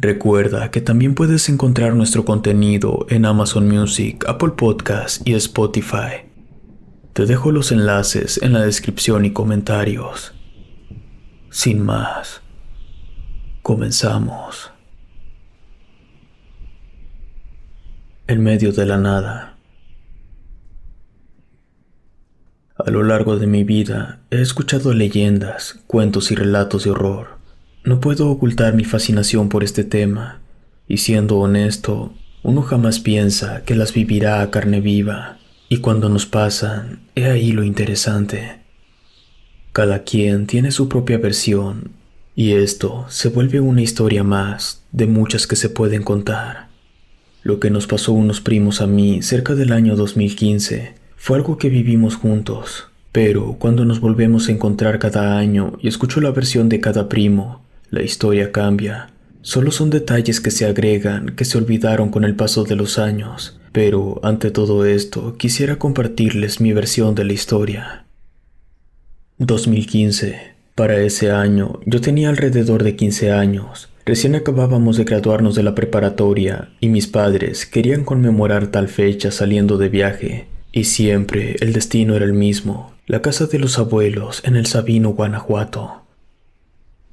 Recuerda que también puedes encontrar nuestro contenido en Amazon Music, Apple Podcasts y Spotify. Te dejo los enlaces en la descripción y comentarios. Sin más, comenzamos. En medio de la nada. A lo largo de mi vida he escuchado leyendas, cuentos y relatos de horror. No puedo ocultar mi fascinación por este tema, y siendo honesto, uno jamás piensa que las vivirá a carne viva, y cuando nos pasan, he ahí lo interesante. Cada quien tiene su propia versión, y esto se vuelve una historia más de muchas que se pueden contar. Lo que nos pasó unos primos a mí cerca del año 2015 fue algo que vivimos juntos, pero cuando nos volvemos a encontrar cada año y escucho la versión de cada primo, la historia cambia. Solo son detalles que se agregan, que se olvidaron con el paso de los años, pero ante todo esto quisiera compartirles mi versión de la historia. 2015. Para ese año yo tenía alrededor de 15 años. Recién acabábamos de graduarnos de la preparatoria y mis padres querían conmemorar tal fecha saliendo de viaje. Y siempre el destino era el mismo, la casa de los abuelos en el Sabino, Guanajuato.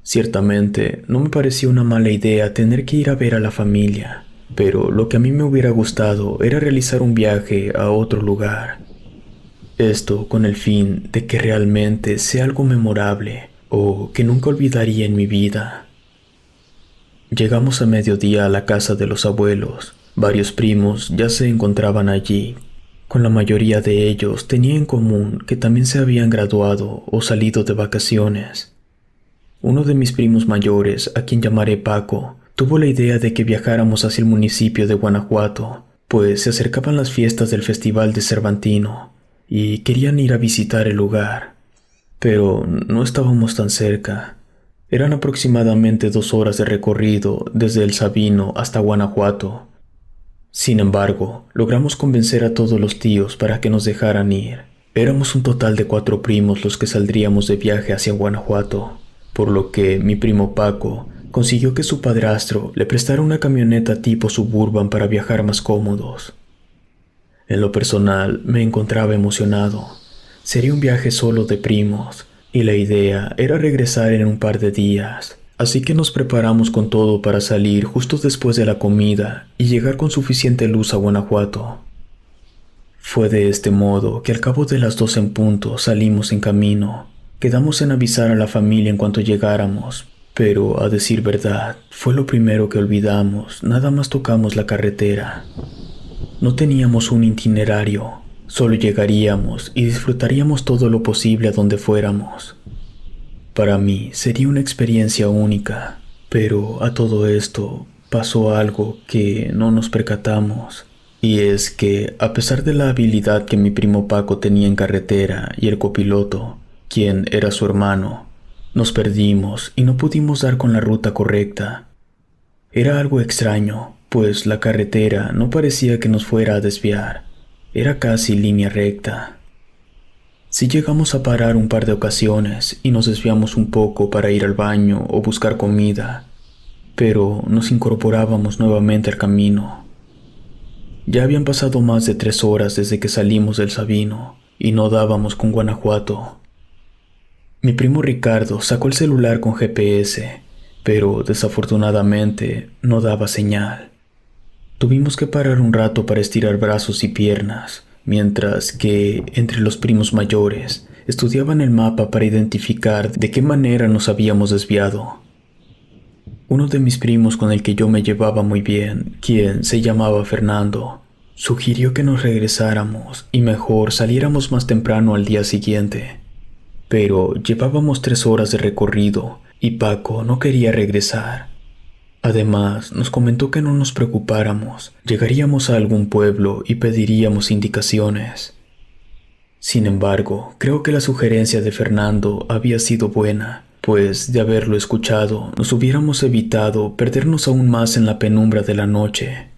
Ciertamente no me parecía una mala idea tener que ir a ver a la familia, pero lo que a mí me hubiera gustado era realizar un viaje a otro lugar. Esto con el fin de que realmente sea algo memorable o que nunca olvidaría en mi vida. Llegamos a mediodía a la casa de los abuelos. Varios primos ya se encontraban allí. Con la mayoría de ellos tenía en común que también se habían graduado o salido de vacaciones. Uno de mis primos mayores, a quien llamaré Paco, tuvo la idea de que viajáramos hacia el municipio de Guanajuato, pues se acercaban las fiestas del Festival de Cervantino y querían ir a visitar el lugar. Pero no estábamos tan cerca. Eran aproximadamente 2 horas de recorrido desde el Sabino hasta Guanajuato. Sin embargo, logramos convencer a todos los tíos para que nos dejaran ir. Éramos un total de 4 primos los que saldríamos de viaje hacia Guanajuato, por lo que mi primo Paco consiguió que su padrastro le prestara una camioneta tipo Suburban para viajar más cómodos. En lo personal, me encontraba emocionado. Sería un viaje solo de primos, y la idea era regresar en un par de días. Así que nos preparamos con todo para salir justo después de la comida y llegar con suficiente luz a Guanajuato. Fue de este modo que al cabo de las 2 en punto salimos en camino. Quedamos en avisar a la familia en cuanto llegáramos, pero a decir verdad, fue lo primero que olvidamos, nada más tocamos la carretera. No teníamos un itinerario, solo llegaríamos y disfrutaríamos todo lo posible a donde fuéramos. Para mí sería una experiencia única, pero a todo esto pasó algo que no nos percatamos, y es que a pesar de la habilidad que mi primo Paco tenía en carretera y el copiloto, quien era su hermano, nos perdimos y no pudimos dar con la ruta correcta. Era algo extraño, pues la carretera no parecía que nos fuera a desviar, era casi línea recta. Sí llegamos a parar un par de ocasiones y nos desviamos un poco para ir al baño o buscar comida, pero nos incorporábamos nuevamente al camino. Ya habían pasado más de 3 horas desde que salimos del Sabino y no dábamos con Guanajuato. Mi primo Ricardo sacó el celular con GPS, pero desafortunadamente no daba señal. Tuvimos que parar un rato para estirar brazos y piernas, mientras que entre los primos mayores estudiaban el mapa para identificar de qué manera nos habíamos desviado. Uno de mis primos con el que yo me llevaba muy bien, quien se llamaba Fernando, sugirió que nos regresáramos y mejor saliéramos más temprano al día siguiente. Pero llevábamos 3 horas de recorrido y Paco no quería regresar. Además, nos comentó que no nos preocupáramos, llegaríamos a algún pueblo y pediríamos indicaciones. Sin embargo, creo que la sugerencia de Fernando había sido buena, pues de haberlo escuchado nos hubiéramos evitado perdernos aún más en la penumbra de la noche.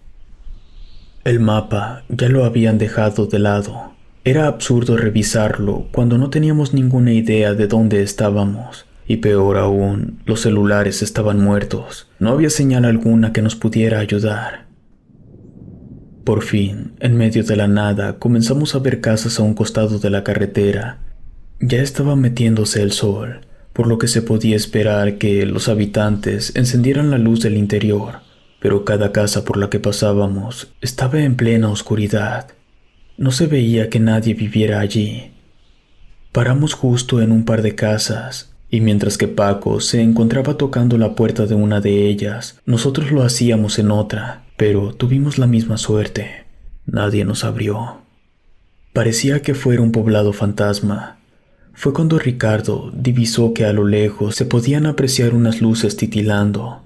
El mapa ya lo habían dejado de lado. Era absurdo revisarlo cuando no teníamos ninguna idea de dónde estábamos, Y peor aún, los celulares estaban muertos. No había señal alguna que nos pudiera ayudar. Por fin, en medio de la nada, comenzamos a ver casas a un costado de la carretera. Ya estaba metiéndose el sol, por lo que se podía esperar que los habitantes encendieran la luz del interior, pero cada casa por la que pasábamos estaba en plena oscuridad. No se veía que nadie viviera allí. Paramos justo en un par de casas, y mientras que Paco se encontraba tocando la puerta de una de ellas, nosotros lo hacíamos en otra, pero tuvimos la misma suerte. Nadie nos abrió. Parecía que fuera un poblado fantasma. Fue cuando Ricardo divisó que a lo lejos se podían apreciar unas luces titilando.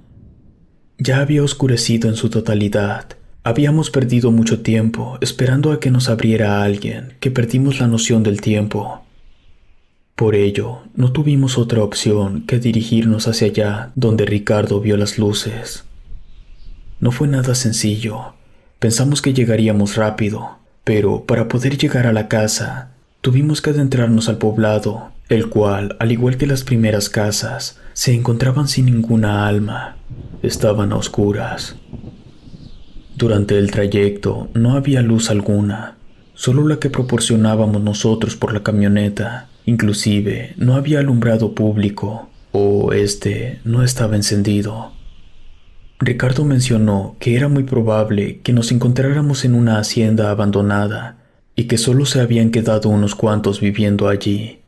Ya había oscurecido en su totalidad. Habíamos perdido mucho tiempo esperando a que nos abriera alguien, que perdimos la noción del tiempo. Por ello, no tuvimos otra opción que dirigirnos hacia allá donde Ricardo vio las luces. No fue nada sencillo. Pensamos que llegaríamos rápido, pero para poder llegar a la casa, tuvimos que adentrarnos al poblado, el cual, al igual que las primeras casas, se encontraban sin ninguna alma. Estaban a oscuras. Durante el trayecto no había luz alguna, solo la que proporcionábamos nosotros por la camioneta. Inclusive no había alumbrado público, o no estaba encendido. Ricardo mencionó que era muy probable que nos encontráramos en una hacienda abandonada y que solo se habían quedado unos cuantos viviendo allí.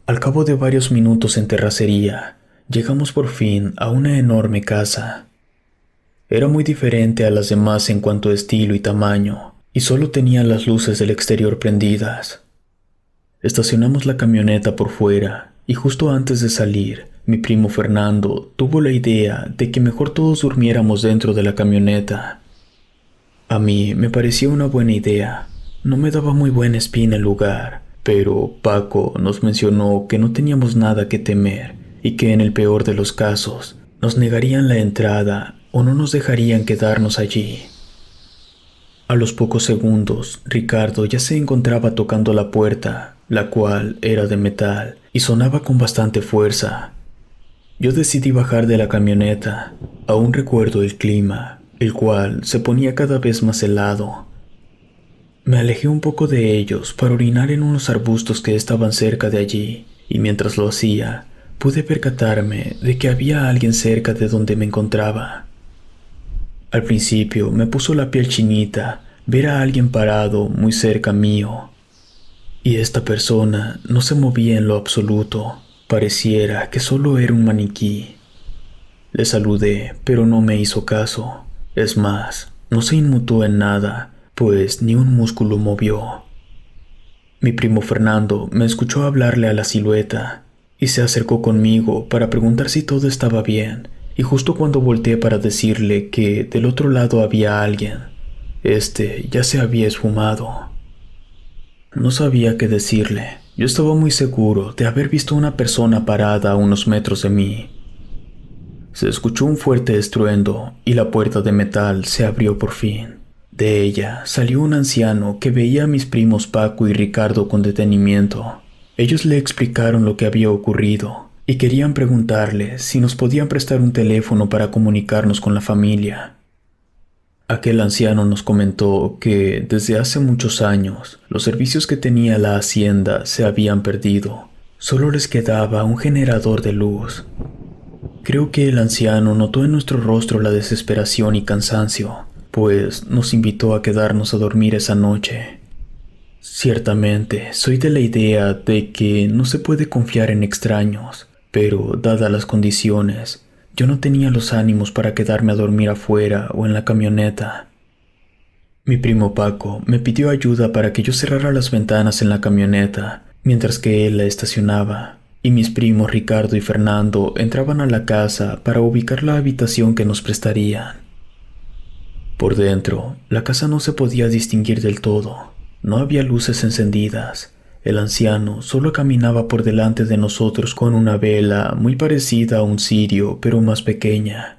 Al cabo de varios minutos en terracería, llegamos por fin a una enorme casa. Era muy diferente a las demás en cuanto a estilo y tamaño, y solo tenía las luces del exterior prendidas. Estacionamos la camioneta por fuera, y justo antes de salir, mi primo Fernando tuvo la idea de que mejor todos durmiéramos dentro de la camioneta. A mí me parecía una buena idea. No me daba muy buena espina el lugar, pero Paco nos mencionó que no teníamos nada que temer y que en el peor de los casos nos negarían la entrada o no nos dejarían quedarnos allí. A los pocos segundos, Ricardo ya se encontraba tocando la puerta, la cual era de metal y sonaba con bastante fuerza. Yo decidí bajar de la camioneta. Aún recuerdo el clima, el cual se ponía cada vez más helado. Me alejé un poco de ellos para orinar en unos arbustos que estaban cerca de allí, y mientras lo hacía, pude percatarme de que había alguien cerca de donde me encontraba. Al principio me puso la piel chinita ver a alguien parado muy cerca mío. Y esta persona no se movía en lo absoluto. Pareciera que solo era un maniquí. Le saludé, pero no me hizo caso. Es más, no se inmutó en nada, pues ni un músculo movió. Mi primo Fernando me escuchó hablarle a la silueta y se acercó conmigo para preguntar si todo estaba bien, y justo cuando volteé para decirle que del otro lado había alguien, ya se había esfumado. No sabía qué decirle. Yo estaba muy seguro de haber visto una persona parada a unos metros de mí. Se escuchó un fuerte estruendo y la puerta de metal se abrió por fin. De ella salió un anciano que veía a mis primos Paco y Ricardo con detenimiento. Ellos le explicaron lo que había ocurrido y querían preguntarle si nos podían prestar un teléfono para comunicarnos con la familia. Aquel anciano nos comentó que desde hace muchos años los servicios que tenía la hacienda se habían perdido. Solo les quedaba un generador de luz. Creo que el anciano notó en nuestro rostro la desesperación y cansancio, pues nos invitó a quedarnos a dormir esa noche. Ciertamente, soy de la idea de que no se puede confiar en extraños, pero dadas las condiciones, yo no tenía los ánimos para quedarme a dormir afuera o en la camioneta. Mi primo Paco me pidió ayuda para que yo cerrara las ventanas en la camioneta, mientras que él la estacionaba, y mis primos Ricardo y Fernando entraban a la casa para ubicar la habitación que nos prestarían. Por dentro, la casa no se podía distinguir del todo. No había luces encendidas. El anciano solo caminaba por delante de nosotros con una vela muy parecida a un cirio, pero más pequeña.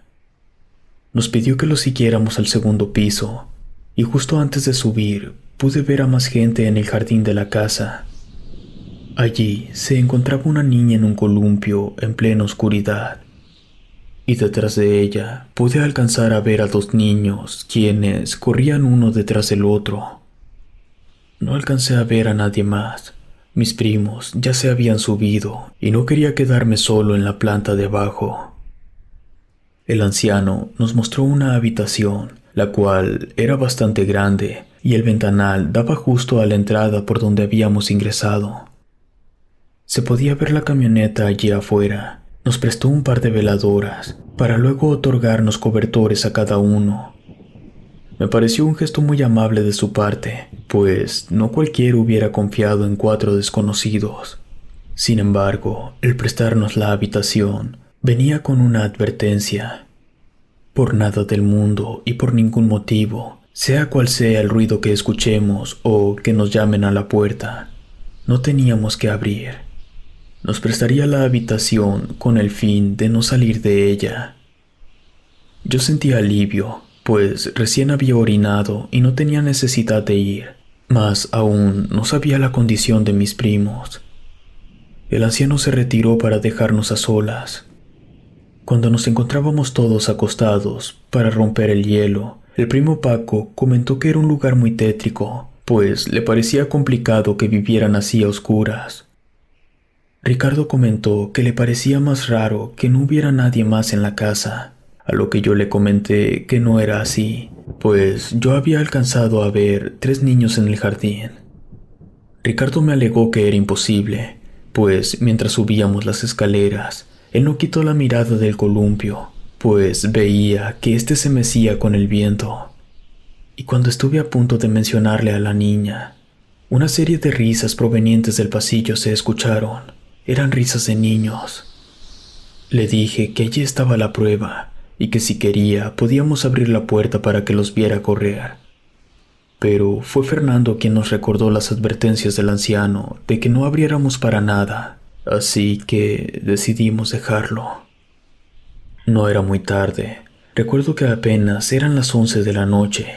Nos pidió que lo siguiéramos al segundo piso, y justo antes de subir pude ver a más gente en el jardín de la casa. Allí se encontraba una niña en un columpio en plena oscuridad, y detrás de ella pude alcanzar a ver a dos niños quienes corrían uno detrás del otro. No alcancé a ver a nadie más. Mis primos ya se habían subido y no quería quedarme solo en la planta de abajo. El anciano nos mostró una habitación, la cual era bastante grande, y el ventanal daba justo a la entrada por donde habíamos ingresado. Se podía ver la camioneta allí afuera. Nos prestó un par de veladoras, para luego otorgarnos cobertores a cada uno. Me pareció un gesto muy amable de su parte, pues no cualquiera hubiera confiado en 4 desconocidos. Sin embargo, el prestarnos la habitación venía con una advertencia. Por nada del mundo y por ningún motivo, sea cual sea el ruido que escuchemos o que nos llamen a la puerta, no teníamos que abrir. Nos prestaría la habitación con el fin de no salir de ella. Yo sentía alivio, pues recién había orinado y no tenía necesidad de ir. Más aún, no sabía la condición de mis primos. El anciano se retiró para dejarnos a solas. Cuando nos encontrábamos todos acostados para romper el hielo, el primo Paco comentó que era un lugar muy tétrico, pues le parecía complicado que vivieran así a oscuras. Ricardo comentó que le parecía más raro que no hubiera nadie más en la casa, a lo que yo le comenté que no era así, pues yo había alcanzado a ver 3 niños en el jardín. Ricardo me alegó que era imposible, pues mientras subíamos las escaleras, él no quitó la mirada del columpio, pues veía que éste se mecía con el viento. Y cuando estuve a punto de mencionarle a la niña, una serie de risas provenientes del pasillo se escucharon. Eran risas de niños. Le dije que allí estaba la prueba y que si quería podíamos abrir la puerta para que los viera correr. Pero fue Fernando quien nos recordó las advertencias del anciano de que no abriéramos para nada, así que decidimos dejarlo. No era muy tarde. Recuerdo que apenas eran las 11 de la noche.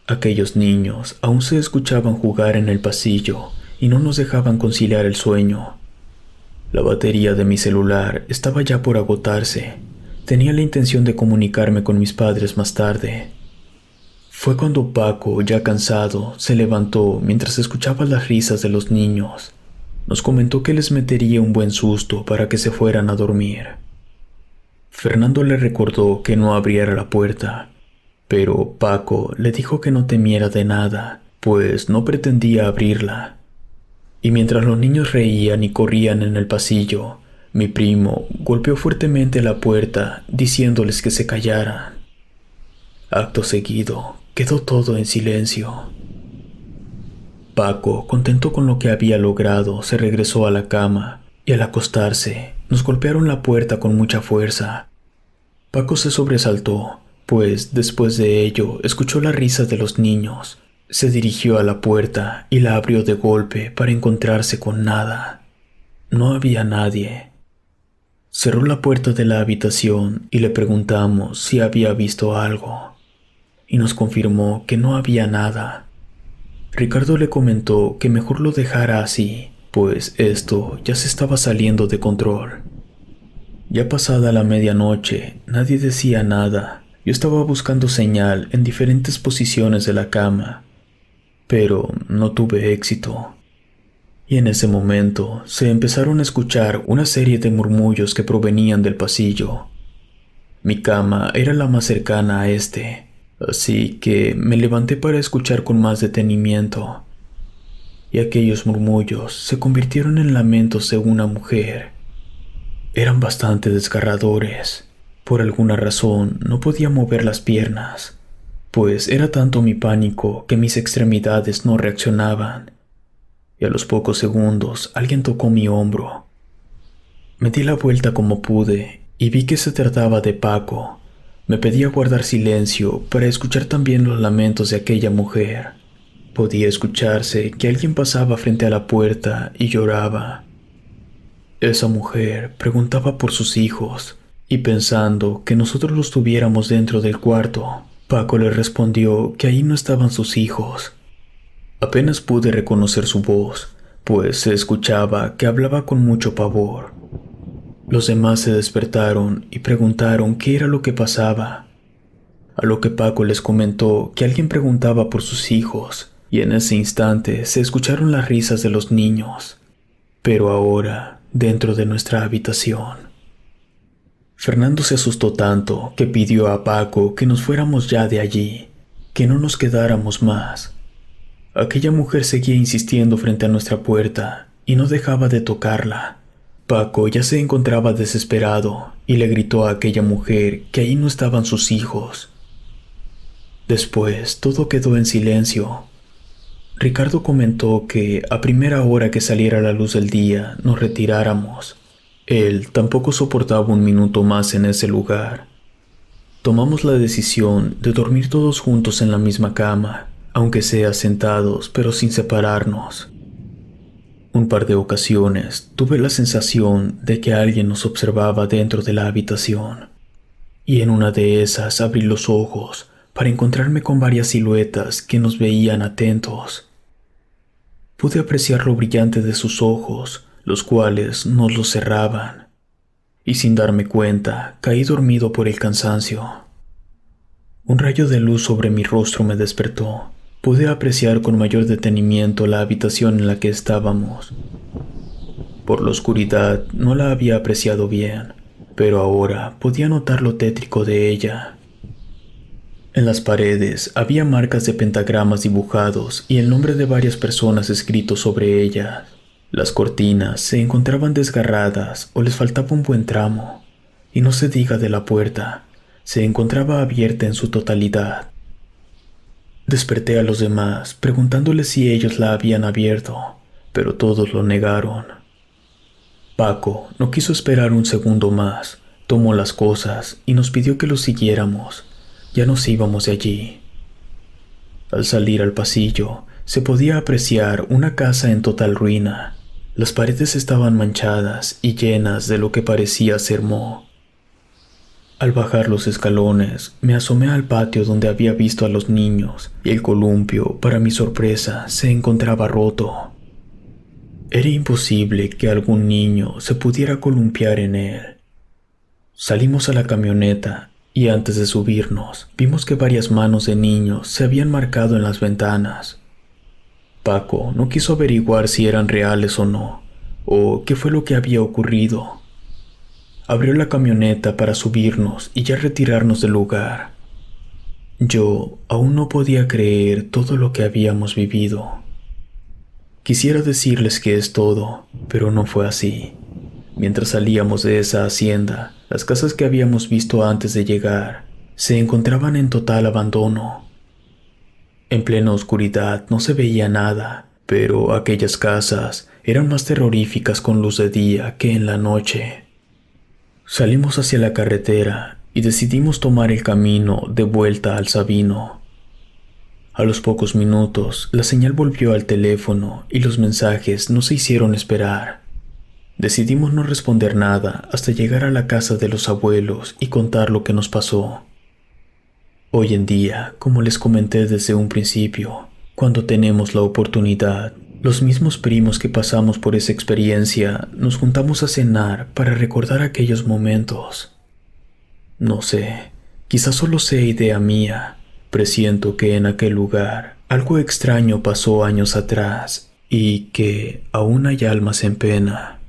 Aquellos niños aún se escuchaban jugar en el pasillo y no nos dejaban conciliar el sueño. La batería de mi celular estaba ya por agotarse. Tenía la intención de comunicarme con mis padres más tarde. Fue cuando Paco, ya cansado, se levantó mientras escuchaba las risas de los niños. Nos comentó que les metería un buen susto para que se fueran a dormir. Fernando le recordó que no abriera la puerta, pero Paco le dijo que no temiera de nada, pues no pretendía abrirla. Y mientras los niños reían y corrían en el pasillo, mi primo golpeó fuertemente la puerta diciéndoles que se callaran. Acto seguido, quedó todo en silencio. Paco, contento con lo que había logrado, se regresó a la cama y al acostarse nos golpearon la puerta con mucha fuerza. Paco se sobresaltó, pues después de ello escuchó las risas de los niños. Se dirigió a la puerta y la abrió de golpe para encontrarse con nada. No había nadie. Cerró la puerta de la habitación y le preguntamos si había visto algo, y nos confirmó que no había nada. Ricardo le comentó que mejor lo dejara así, pues esto ya se estaba saliendo de control. Ya pasada la medianoche, nadie decía nada. Yo estaba buscando señal en diferentes posiciones de la cama, pero no tuve éxito. Y en ese momento se empezaron a escuchar una serie de murmullos que provenían del pasillo. Mi cama era la más cercana a este, así que me levanté para escuchar con más detenimiento. Y aquellos murmullos se convirtieron en lamentos de una mujer. Eran bastante desgarradores. Por alguna razón no podía mover las piernas, pues era tanto mi pánico que mis extremidades no reaccionaban. Y a los pocos segundos alguien tocó mi hombro. Me di la vuelta como pude y vi que se trataba de Paco. Me pedía guardar silencio para escuchar también los lamentos de aquella mujer. Podía escucharse que alguien pasaba frente a la puerta y lloraba. Esa mujer preguntaba por sus hijos, y pensando que nosotros los tuviéramos dentro del cuarto, Paco le respondió que ahí no estaban sus hijos. Apenas pude reconocer su voz, pues se escuchaba que hablaba con mucho pavor. Los demás se despertaron y preguntaron qué era lo que pasaba, a lo que Paco les comentó que alguien preguntaba por sus hijos, y en ese instante se escucharon las risas de los niños, pero ahora dentro de nuestra habitación. Fernando se asustó tanto que pidió a Paco que nos fuéramos ya de allí, que no nos quedáramos más. Aquella mujer seguía insistiendo frente a nuestra puerta y no dejaba de tocarla. Paco ya se encontraba desesperado y le gritó a aquella mujer que ahí no estaban sus hijos. Después todo quedó en silencio. Ricardo comentó que a primera hora que saliera la luz del día nos retiráramos. Él tampoco soportaba un minuto más en ese lugar. Tomamos la decisión de dormir todos juntos en la misma cama, aunque sea sentados, pero sin separarnos. Un par de ocasiones tuve la sensación de que alguien nos observaba dentro de la habitación, y en una de esas abrí los ojos para encontrarme con varias siluetas que nos veían atentos. Pude apreciar lo brillante de sus ojos, los cuales nos los cerraban, y sin darme cuenta caí dormido por el cansancio. Un rayo de luz sobre mi rostro me despertó. Pude apreciar con mayor detenimiento la habitación en la que estábamos. Por la oscuridad no la había apreciado bien, pero ahora podía notar lo tétrico de ella. En las paredes había marcas de pentagramas dibujados y el nombre de varias personas escritos sobre ellas. Las cortinas se encontraban desgarradas o les faltaba un buen tramo, y no se diga de la puerta, se encontraba abierta en su totalidad. Desperté a los demás, preguntándoles si ellos la habían abierto, pero todos lo negaron. Paco no quiso esperar un segundo más, tomó las cosas y nos pidió que lo siguiéramos. Ya nos íbamos de allí. Al salir al pasillo, se podía apreciar una casa en total ruina. Las paredes estaban manchadas y llenas de lo que parecía ser moho. Al bajar los escalones, me asomé al patio donde había visto a los niños y el columpio, para mi sorpresa, se encontraba roto. Era imposible que algún niño se pudiera columpiar en él. Salimos a la camioneta y antes de subirnos, vimos que varias manos de niños se habían marcado en las ventanas. Paco no quiso averiguar si eran reales o no, o qué fue lo que había ocurrido. Abrió la camioneta para subirnos y ya retirarnos del lugar. Yo aún no podía creer todo lo que habíamos vivido. Quisiera decirles que es todo, pero no fue así. Mientras salíamos de esa hacienda, las casas que habíamos visto antes de llegar se encontraban en total abandono. En plena oscuridad no se veía nada, pero aquellas casas eran más terroríficas con luz de día que en la noche. Salimos hacia la carretera y decidimos tomar el camino de vuelta al Sabino. A los pocos minutos, la señal volvió al teléfono y los mensajes no se hicieron esperar. Decidimos no responder nada hasta llegar a la casa de los abuelos y contar lo que nos pasó. Hoy en día, como les comenté desde un principio, cuando tenemos la oportunidad, los mismos primos que pasamos por esa experiencia nos juntamos a cenar para recordar aquellos momentos. No sé, quizás solo sea idea mía, presiento que en aquel lugar algo extraño pasó años atrás y que aún hay almas en pena.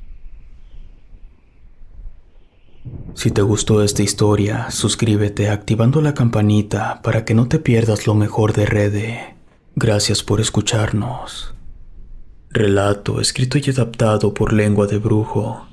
Si te gustó esta historia, suscríbete activando la campanita para que no te pierdas lo mejor de Rede. Gracias por escucharnos. Relato escrito y adaptado por Lengua de Brujo.